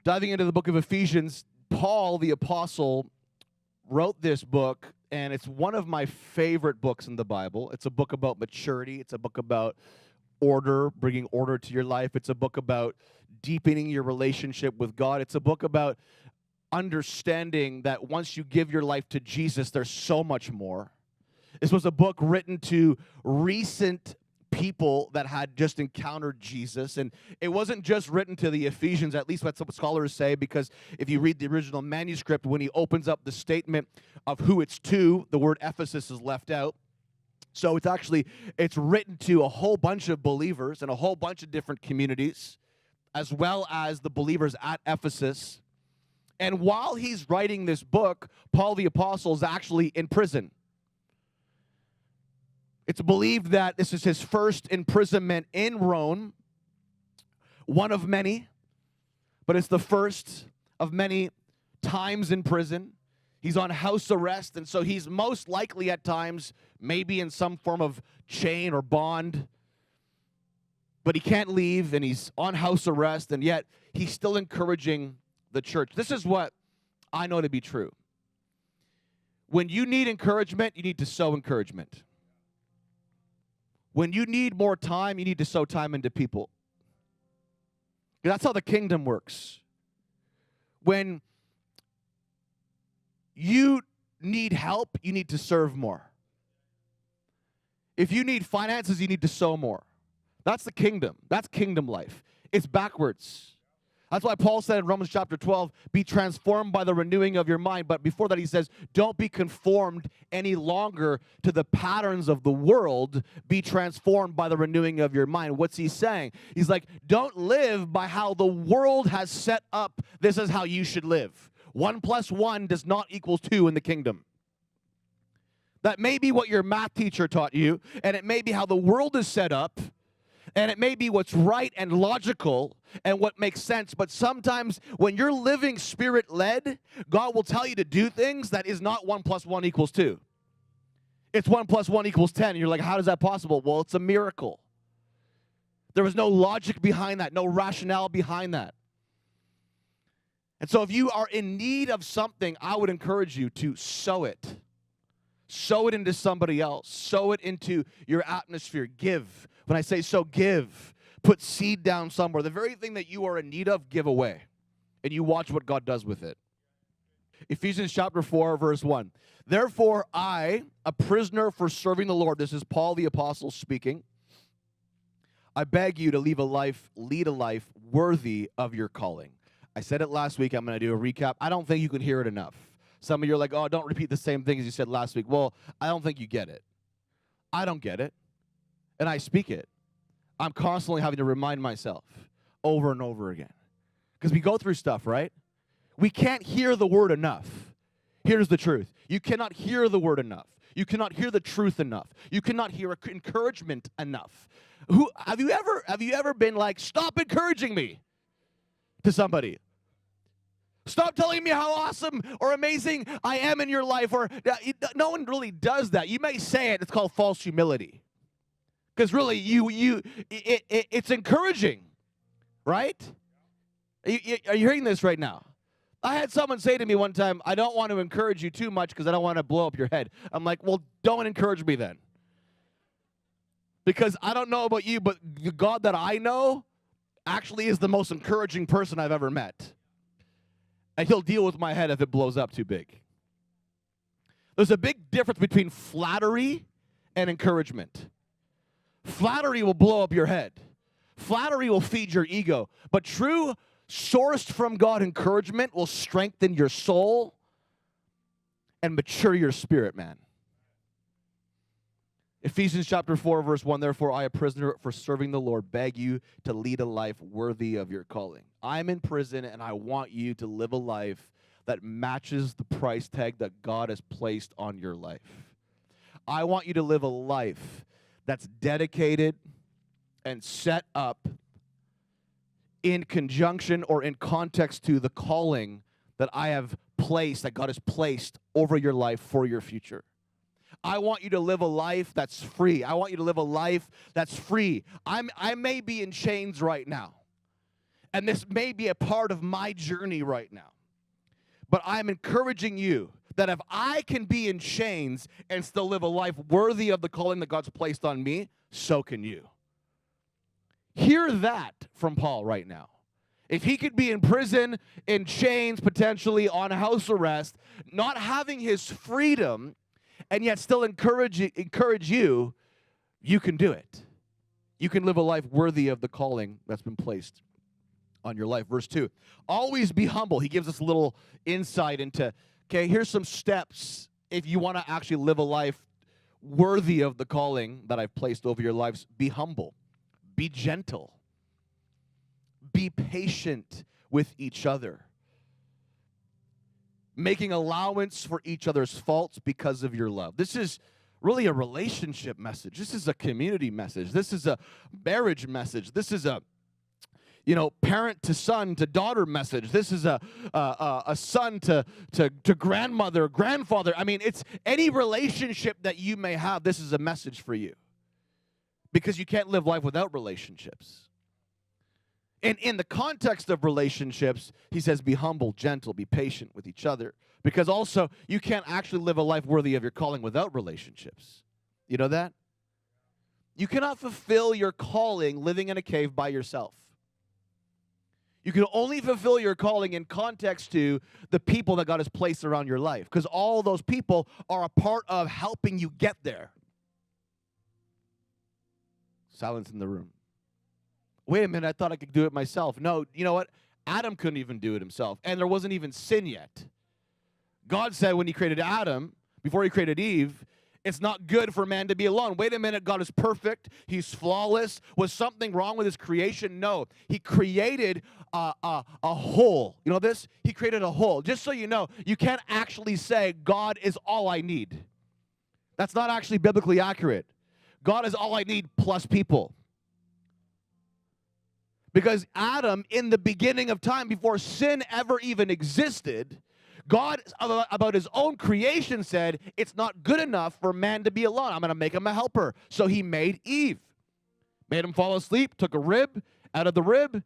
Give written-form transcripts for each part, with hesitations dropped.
Diving into the book of Ephesians, Paul, the apostle, wrote this book, and it's one of my favorite books in the Bible. It's a book about maturity. It's a book about order, bringing order to your life. It's a book about deepening your relationship with God. It's a book about understanding that once you give your life to Jesus, there's so much more. This was a book written to recent people that had just encountered Jesus, and it wasn't just written to the Ephesians, at least that's what scholars say, because if you read the original manuscript, when he opens up the statement of who it's to, the word Ephesus is left out. So it's written to a whole bunch of believers in a whole bunch of different communities, as well as the believers at Ephesus. And while he's writing this book, Paul the apostle is actually in prison. It's believed that this is his first imprisonment in Rome, one of many, but it's the first of many times in prison. He's on house arrest, and so he's most likely at times maybe in some form of chain or bond, but he can't leave, and he's on house arrest, and yet he's still encouraging the church. This is what I know to be true. When you need encouragement, you need to sow encouragement. When you need more time, you need to sow time into people. That's how the kingdom works. When you need help, you need to serve more. If you need finances, you need to sow more. That's the kingdom. That's kingdom life. It's backwards. That's why Paul said in Romans chapter 12, be transformed by the renewing of your mind. But before that, he says, don't be conformed any longer to the patterns of the world. Be transformed by the renewing of your mind. What's he saying? He's like, don't live by how the world has set up. This is how you should live. 1 + 1 does not equal 2 in the kingdom. That may be what your math teacher taught you, and it may be how the world is set up, and it may be what's right and logical and what makes sense, but sometimes when you're living Spirit-led, God will tell you to do things that is not 1 + 1 = 2. It's 1 + 1 = 10. And you're like, how is that possible? Well, it's a miracle. There was no logic behind that, no rationale behind that. And so if you are in need of something, I would encourage you to sow it. Sow it into somebody else. Sow it into your atmosphere. Give. When I say sow, give. Put seed down somewhere. The very thing that you are in need of, give away. And you watch what God does with it. Ephesians chapter 4, verse 1. Therefore I, a prisoner for serving the Lord, this is Paul the apostle speaking, I beg you to lead a life worthy of your calling. I said it last week. I'm going to do a recap. I don't think you can hear it enough. Some of you are like, oh, don't repeat the same thing as you said last week. Well, I don't think you get it. I don't get it. And I speak it. I'm constantly having to remind myself over and over again. Because we go through stuff, right? We can't hear the word enough. Here's the truth. You cannot hear the word enough. You cannot hear the truth enough. You cannot hear encouragement enough. Have you ever been like, stop encouraging me to somebody? Stop telling me how awesome or amazing I am in your life. Or no one really does that. You may say it. It's called false humility. Because really, it's encouraging, right? Are you hearing this right now? I had someone say to me one time, I don't want to encourage you too much because I don't want to blow up your head. I'm like, well, don't encourage me then. Because I don't know about you, but the God that I know actually is the most encouraging person I've ever met. And he'll deal with my head if it blows up too big. There's a big difference between flattery and encouragement. Flattery will blow up your head. Flattery will feed your ego. But true, sourced from God encouragement will strengthen your soul and mature your spirit, man. Ephesians chapter 4, verse 1, therefore I, a prisoner for serving the Lord, beg you to lead a life worthy of your calling. I'm in prison, and I want you to live a life that matches the price tag that God has placed on your life. I want you to live a life that's dedicated and set up in conjunction or in context to the calling that I have placed, that God has placed over your life for your future. I want you to live a life that's free. I want you to live a life that's free. I may be in chains right now. And this may be a part of my journey right now. But I'm encouraging you that if I can be in chains and still live a life worthy of the calling that God's placed on me, so can you. Hear that from Paul right now. If he could be in prison, in chains, potentially on house arrest, not having his freedom, and yet still encourage you, you can do it. You can live a life worthy of the calling that's been placed on your life. Verse 2, always be humble. He gives us a little insight into, okay, here's some steps if you want to actually live a life worthy of the calling that I've placed over your lives. Be humble. Be gentle. Be patient with each other. Making allowance for each other's faults because of your love. This is really a relationship message. This is a community message. This is a marriage message. This is a parent to son to daughter message. This is a son to grandmother, grandfather. I mean, it's any relationship that you may have. This is a message for you, because you can't live life without relationships. And in the context of relationships, he says, be humble, gentle, be patient with each other, because also you can't actually live a life worthy of your calling without relationships. You know that? You cannot fulfill your calling living in a cave by yourself. You can only fulfill your calling in context to the people that God has placed around your life, because all those people are a part of helping you get there. Silence in the room. Wait a minute, I thought I could do it myself. No, you know what? Adam couldn't even do it himself, and there wasn't even sin yet. God said when he created Adam, before he created Eve, it's not good for man to be alone. Wait a minute, God is perfect. He's flawless. Was something wrong with his creation? No. He created a whole. You know this? He created a whole. Just so you know, you can't actually say God is all I need. That's not actually biblically accurate. God is all I need plus people. Because Adam, in the beginning of time, before sin ever even existed, God, about his own creation, said, it's not good enough for man to be alone. I'm going to make him a helper. So he made Eve. Made him fall asleep, took a rib out of the rib,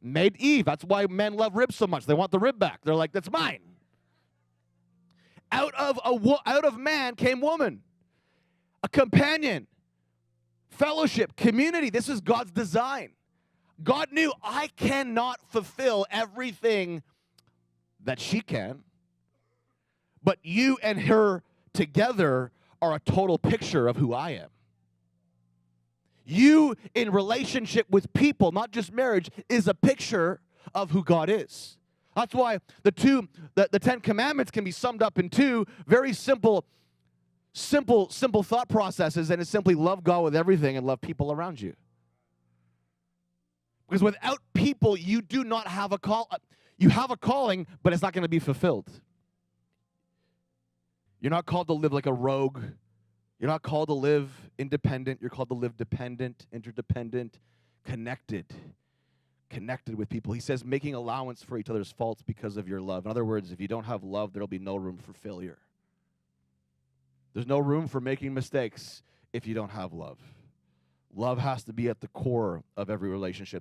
made Eve. That's why men love ribs so much. They want the rib back. They're like, that's mine. Out of man came woman, a companion, fellowship, community. This is God's design. God knew I cannot fulfill everything that she can, but you and her together are a total picture of who I am. You in relationship with people, not just marriage, is a picture of who God is. That's why the 10 Commandments can be summed up in two very simple thought processes, and it's simply love God with everything and love people around you. Because without people, you do not have a call. You have a calling, but it's not going to be fulfilled. You're not called to live like a rogue. You're not called to live independent. You're called to live dependent, interdependent, connected with people. He says making allowance for each other's faults because of your love. In other words, if you don't have love, there'll be no room for failure. There's no room for making mistakes if you don't have love. Love has to be at the core of every relationship.